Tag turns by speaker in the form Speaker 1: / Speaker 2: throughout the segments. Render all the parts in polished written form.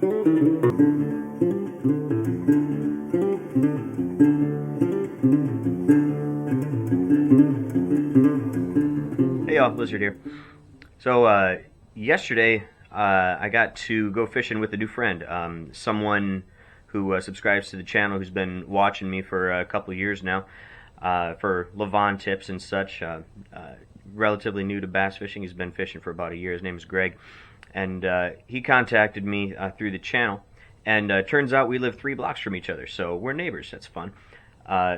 Speaker 1: Hey y'all, Blizzard here. So yesterday I got to go fishing with a new friend, someone who subscribes to the channel, who's been watching me for a couple of years now, for Lavon tips and such. Relatively new to bass fishing. He's been fishing for about a year. His name is Greg, and he contacted me through the channel, and turns out we live 3 blocks from each other, so we're neighbors. That's fun.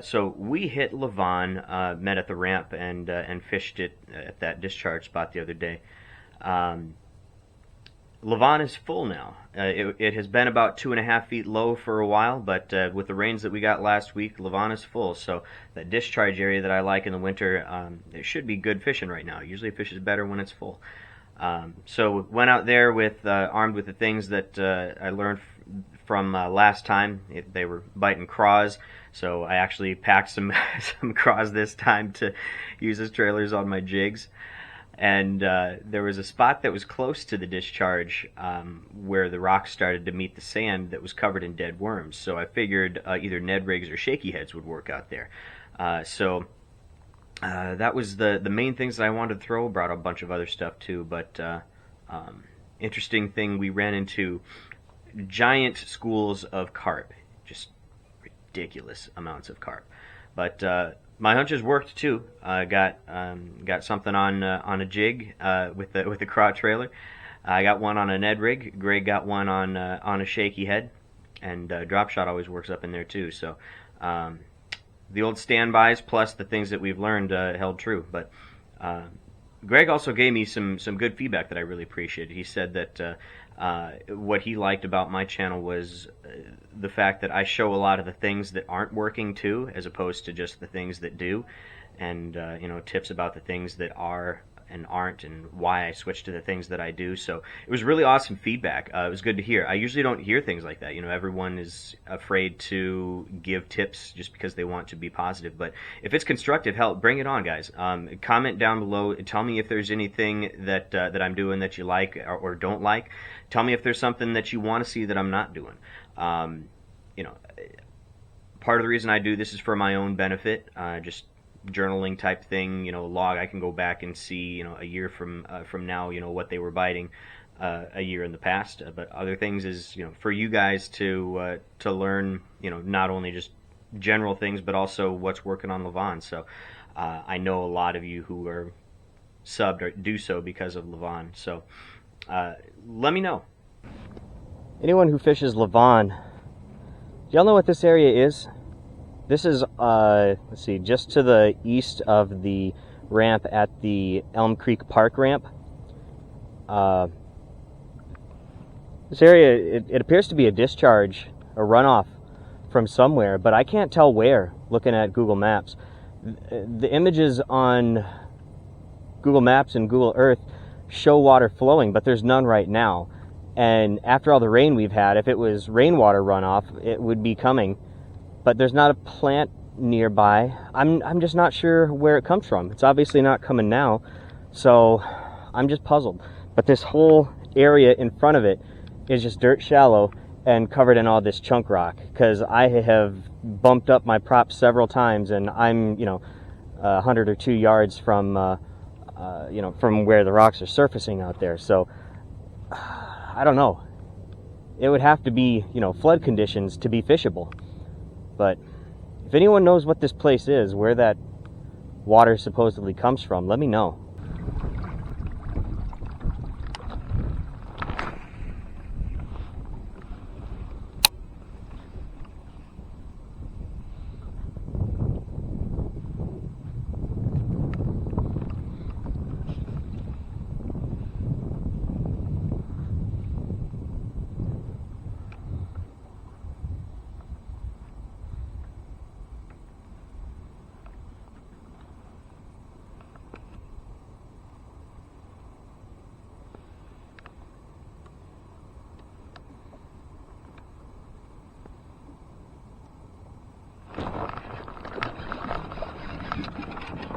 Speaker 1: So we hit Lavon, met at the ramp, and fished it at that discharge spot the other day. Lavon is full now. It has been about 2.5 feet low for a while, but with the rains that we got last week, Lavon is full. So that discharge area that I like in the winter, it should be good fishing right now. Usually it fishes better when it's full. So went out there with armed with the things that I learned from last time. They were biting craws, so I actually packed some some craws this time to use as trailers on my jigs. And there was a spot that was close to the discharge where the rocks started to meet the sand that was covered in dead worms. So I figured either Ned rigs or shaky heads would work out there. So that was the main things that I wanted to throw. Brought a bunch of other stuff too, but interesting thing, we ran into giant schools of carp, just ridiculous amounts of carp. But my hunches worked too. Got something on a jig with the craw trailer. I got one on a Ned rig. Greg got one on a shaky head, and drop shot always works up in there too. So the old standbys plus the things that we've learned held true. But Greg also gave me some good feedback that I really appreciated. He said that what he liked about my channel was the fact that I show a lot of the things that aren't working too, as opposed to just the things that do, and tips about the things that are and aren't, and why I switched to the things that I do. So it was really awesome feedback. It was good to hear. I usually don't hear things like that. Everyone is afraid to give tips just because they want to be positive. But if it's constructive, hell, bring it on, guys. Comment down below. Tell me if there's anything that I'm doing that you like or don't like. Tell me if there's something that you want to see that I'm not doing. Part of the reason I do this is for my own benefit. Just journaling type thing, log. I can go back and see, a year from now, what they were biting a year in the past. But other things is, for you guys to learn, not only just general things, but also what's working on Lavon. So I know a lot of you who are subbed or do so because of Lavon. So let me know. Anyone who fishes Lavon, do y'all know what this area is? This is, let's see, just to the east of the ramp at the Elm Creek Park ramp. This area, it appears to be a discharge, a runoff from somewhere, but I can't tell where, looking at Google Maps. The images on Google Maps and Google Earth show water flowing, but there's none right now. And after all the rain we've had, if it was rainwater runoff, it would be coming. But there's not a plant nearby. I'm just not sure where it comes from. It's obviously not coming now, so I'm just puzzled. But this whole area in front of it is just dirt shallow and covered in all this chunk rock, because I have bumped up my prop several times, and I'm 100 or 2 yards from from where the rocks are surfacing out there. So I don't know. It would have to be flood conditions to be fishable. But if anyone knows what this place is, where that water supposedly comes from, let me know.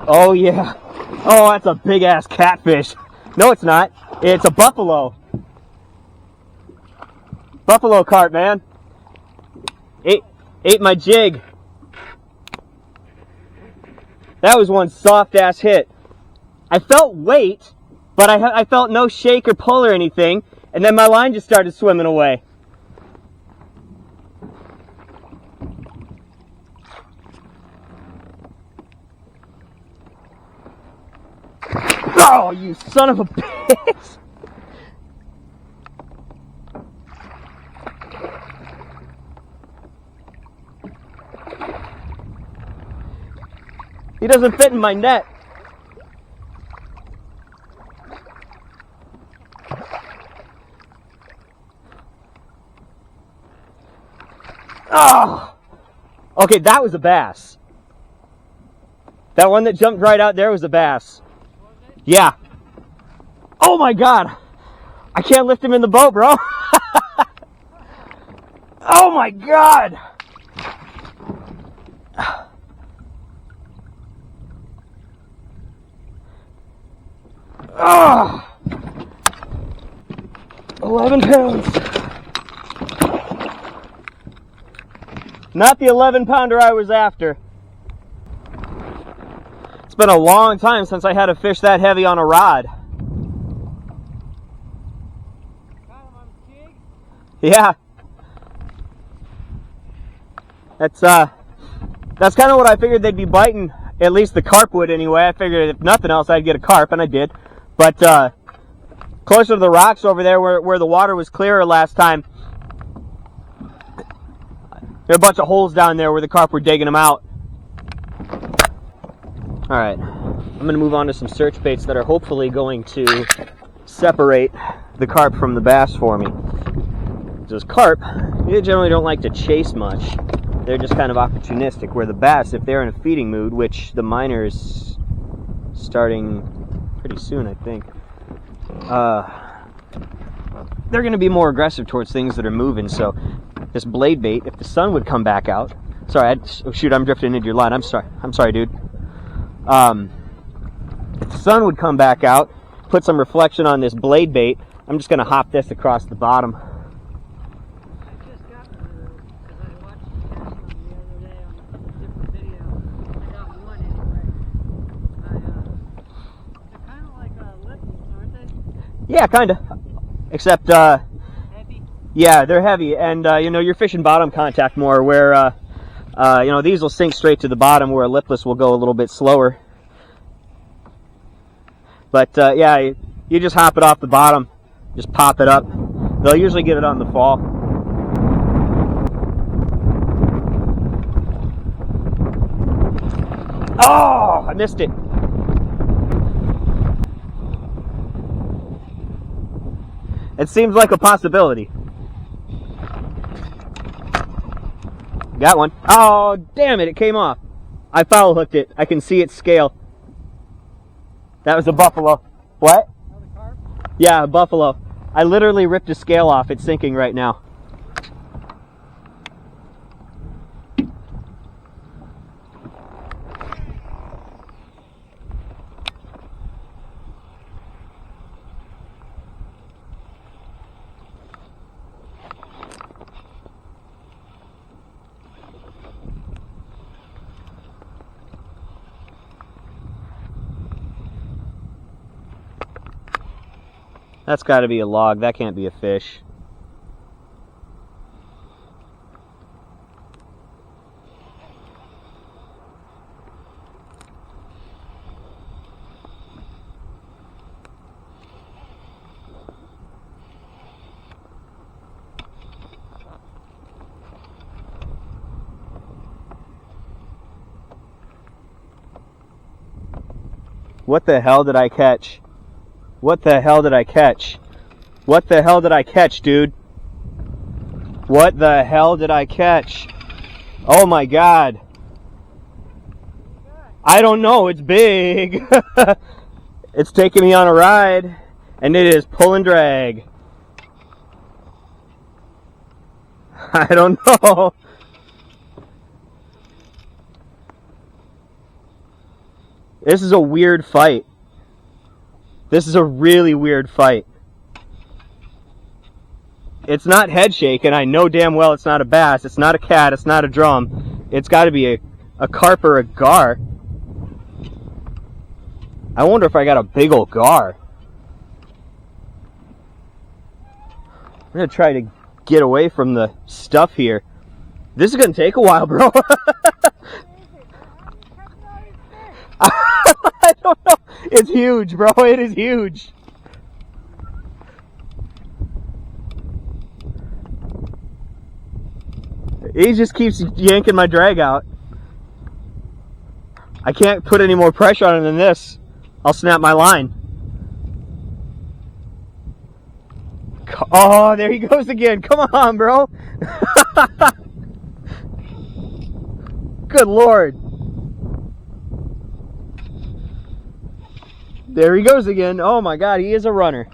Speaker 1: Oh yeah. Oh, that's a big ass catfish. No, it's not. It's a buffalo.
Speaker 2: Buffalo carp, man. Ate my jig. That was one soft-ass hit. I felt weight, but I felt no shake or pull or anything, and then my line just started swimming away. Oh, you son of a bitch! He doesn't fit in my net. Oh! Okay, that was a bass. That one that jumped right out there was a bass. Yeah. Oh my God. I can't lift him in the boat, bro. Oh my God. Oh. 11 pounds. Not the 11-pounder I was after. It's been a long time since I had a fish that heavy on a rod. Yeah. That's kind of what I figured they'd be biting. At least the carp would anyway. I figured if nothing else I'd get a carp, and I did. But closer to the rocks over there where the water was clearer last time, there are a bunch of holes down there where the carp were digging them out. Alright, I'm going to move on to some search baits that are hopefully going to separate the carp from the bass for me. Because carp, they generally don't like to chase much. They're just kind of opportunistic, where the bass, if they're in a feeding mood, which the minor is starting pretty soon, I think, they're going to be more aggressive towards things that are moving. So this blade bait, if the sun would come back out, sorry, oh shoot, I'm drifting into your line, I'm sorry dude. If the sun would come back out, put some reflection on this blade bait, I'm just going to hop this across the bottom. Yeah, kind of. Except, heavy? Yeah, they're heavy, and you know, you're fishing bottom contact more, where you know, these will sink straight to the bottom, where a lipless will go a little bit slower. But yeah, you just hop it off the bottom, just pop it up. They'll usually get it on the fall. Oh, I missed it. It seems like a possibility. Got one. Oh, damn it, it came off. I foul hooked it. I can see its scale. That was a buffalo. What? Another carp? Yeah, a buffalo. I literally ripped a scale off. It's sinking right now. That's got to be a log. That can't be a fish. What the hell did I catch? What the hell did I catch? What the hell did I catch, dude? What the hell did I catch? Oh my God. I don't know, it's big. It's taking me on a ride, and it is pull and drag. I don't know. This is a weird fight. This is a really weird fight. It's not head shaking. I know damn well it's not a bass. It's not a cat. It's not a drum. It's got to be a carp or a gar. I wonder if I got a big old gar. I'm going to try to get away from the stuff here. This is going to take a while, bro. I don't know. It's huge, bro. It is huge. He just keeps yanking my drag out. I can't put any more pressure on him than this. I'll snap my line. Oh, there he goes again. Come on, bro. Good Lord. There he goes again. Oh my God, he is a runner.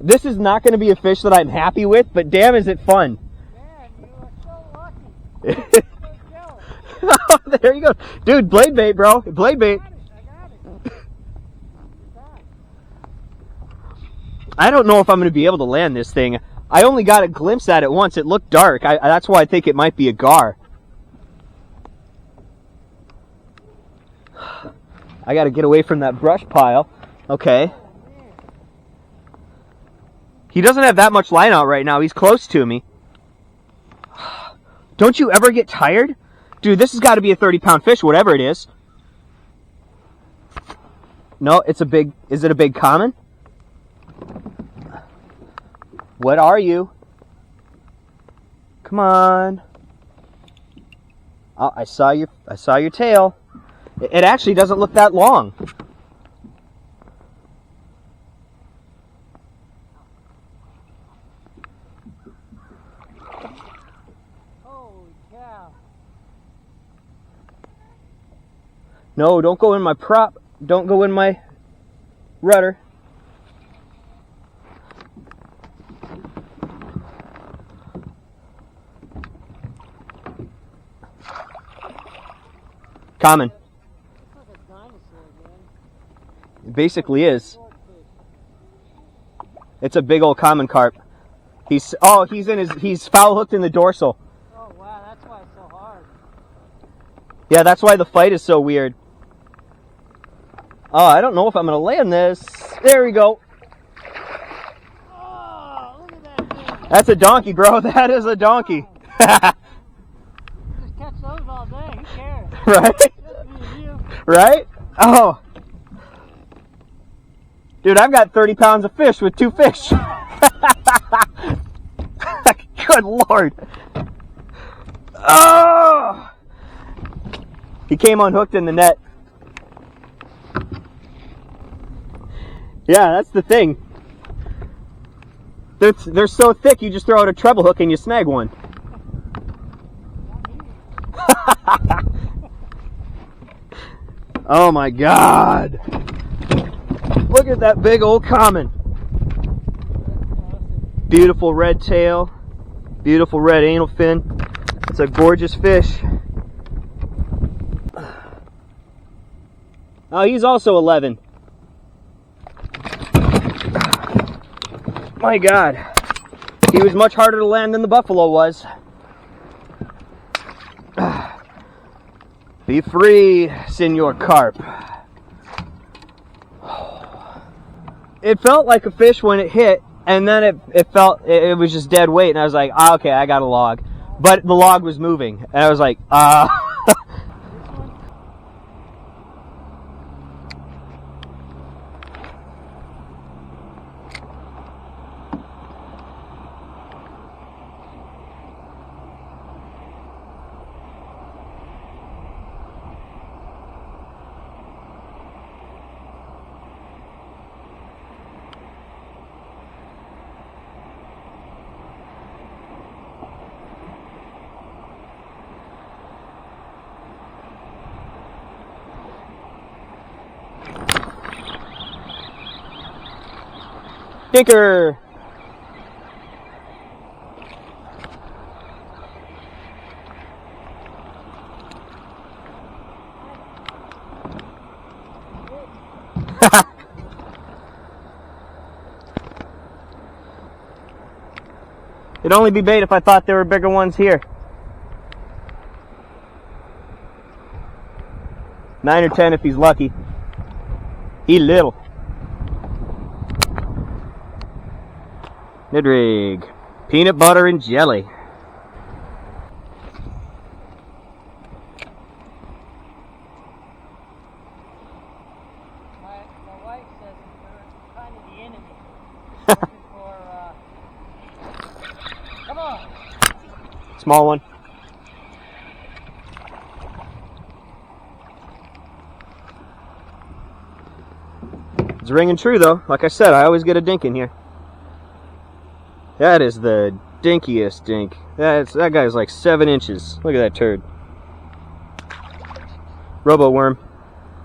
Speaker 2: This is not going to be a fish that I'm happy with, but damn is it fun.
Speaker 3: Man, you are so lucky.
Speaker 2: Oh, there you go. Dude, blade bait, bro. Blade bait.
Speaker 3: I got it.
Speaker 2: I don't know if I'm going to be able to land this thing. I only got a glimpse at it once. It looked dark. That's why I think it might be a gar. I got to get away from that brush pile. Okay. He doesn't have that much line out right now. He's close to me. Don't you ever get tired? Dude, this has got to be a 30-pound fish, whatever it is. No, it's a big... Is it a big common? What are you? Come on. Oh, I saw your tail. It actually doesn't look that long.
Speaker 3: Holy cow.
Speaker 2: No, don't go in my prop. Don't go in my rudder. Common.
Speaker 3: It's like a dinosaur, man.
Speaker 2: It basically is.
Speaker 3: Swordfish.
Speaker 2: It's a big old common carp. He's foul hooked in the dorsal.
Speaker 3: Oh, wow, that's why it's so hard.
Speaker 2: Yeah, that's why the fight is so weird. Oh, I don't know if I'm going to land this. There we go.
Speaker 3: Oh, look at that thing.
Speaker 2: That's a donkey, bro. That is a donkey.
Speaker 3: Just catch those all day. Who cares?
Speaker 2: Right?
Speaker 3: Just me and you.
Speaker 2: Right? Oh. Dude, I've got 30 pounds of fish with 2 fish. Good Lord. Oh! He came unhooked in the net. Yeah, that's the thing. They're so thick, you just throw out a treble hook and you snag one. Oh my God. Look at that big old common. Beautiful red tail. Beautiful red anal fin. It's a gorgeous fish. Oh, he's also 11. My God. He was much harder to land than the buffalo was. Be free, Senor Carp. It felt like a fish when it hit, and then it was just dead weight, and I was like, okay, I got a log. But the log was moving, and I was like, Tinker! It'd only be bait if I thought there were bigger ones here. 9 or 10 if he's lucky. He little. Midrig. Peanut butter and jelly.
Speaker 3: My wife says we're kind of the enemy. Come on.
Speaker 2: Small one. It's ringing true though. Like I said, I always get a dink in here. That is the dinkiest dink. That guy's like 7 inches. Look at that turd. Robo worm,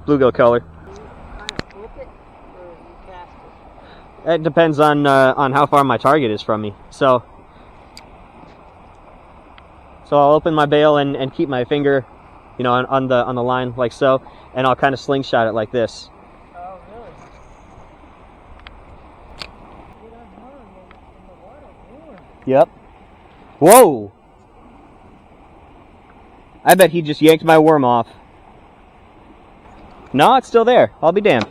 Speaker 2: bluegill color. That depends on how far my target is from me. So I'll open my bail and keep my finger, you know, on the line like so, and I'll kind of slingshot it like this.
Speaker 3: Oh, really?
Speaker 2: Yep. Whoa! I bet he just yanked my worm off. No, it's still there. I'll be damned.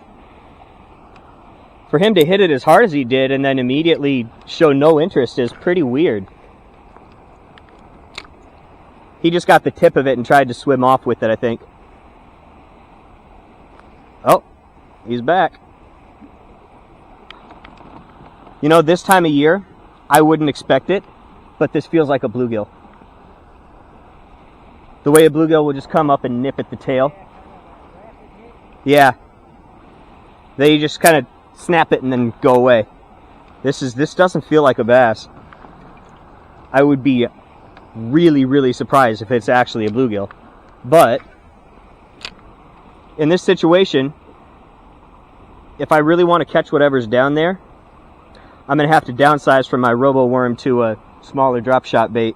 Speaker 2: For him to hit it as hard as he did and then immediately show no interest is pretty weird. He just got the tip of it and tried to swim off with it, I think. Oh, he's back. You know, this time of year, I wouldn't expect it, but this feels like a bluegill. The way a bluegill will just come up and nip at the tail. Yeah. They just kind of snap it and then go away. This doesn't feel like a bass. I would be really, really surprised if it's actually a bluegill. But in this situation, if I really want to catch whatever's down there, I'm going to have to downsize from my robo worm to a smaller drop shot bait.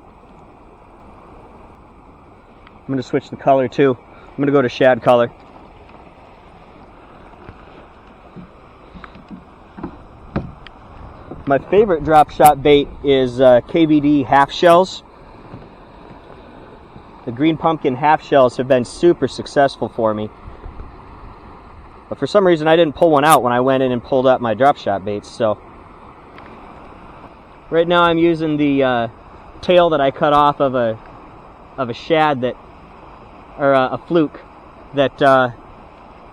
Speaker 2: I'm going to switch the color too. I'm going to go to shad color. My favorite drop shot bait is KVD half shells. The green pumpkin half shells have been super successful for me. But for some reason I didn't pull one out when I went in and pulled up my drop shot baits. So right now I'm using the tail that I cut off of a shad that, or a fluke that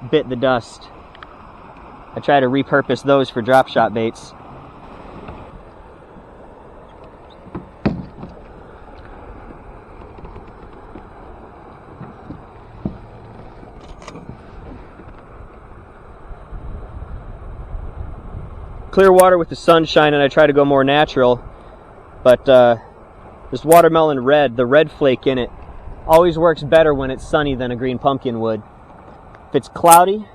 Speaker 2: bit the dust. I try to repurpose those for drop shot baits. Clear water with the sunshine, and I try to go more natural, but this watermelon red, the red flake in it, always works better when it's sunny than a green pumpkin would. If it's cloudy,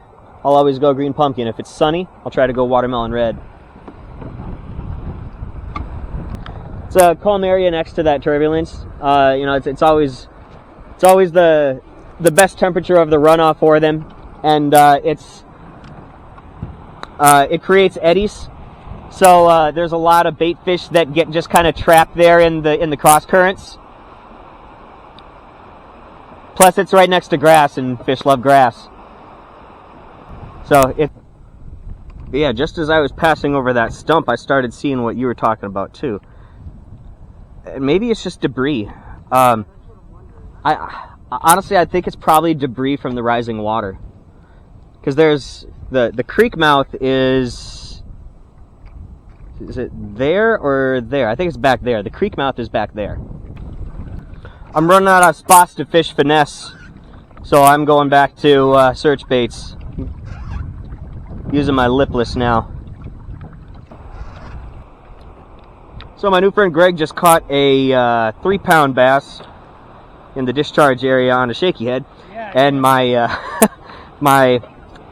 Speaker 2: I'll always go green pumpkin. If it's sunny, I'll try to go watermelon red. It's a calm area next to that turbulence. You know, it's always the best temperature of the runoff for them, and it creates eddies. So there's a lot of bait fish that get just kind of trapped there in the cross currents. Plus, it's right next to grass, and fish love grass. So yeah, just as I was passing over that stump, I started seeing what you were talking about too. Maybe it's just debris. Honestly, I think it's probably debris from the rising water. Because there's the creek mouth is it there or there? I think it's back there. The creek mouth is back there. I'm running out of spots to fish finesse, so I'm going back to search baits. Using my lipless now. So my new friend Greg just caught a 3-pound bass in the discharge area on a shaky head, and my my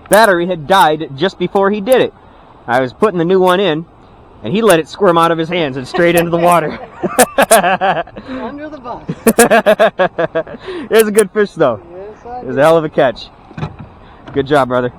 Speaker 2: battery had died just before he did it. I was putting the new one in, and he let it squirm out of his hands and straight into the water.
Speaker 3: Under the bus.
Speaker 2: It was a good fish, though.
Speaker 3: Yes,
Speaker 2: it was a hell of a catch. Good job, brother.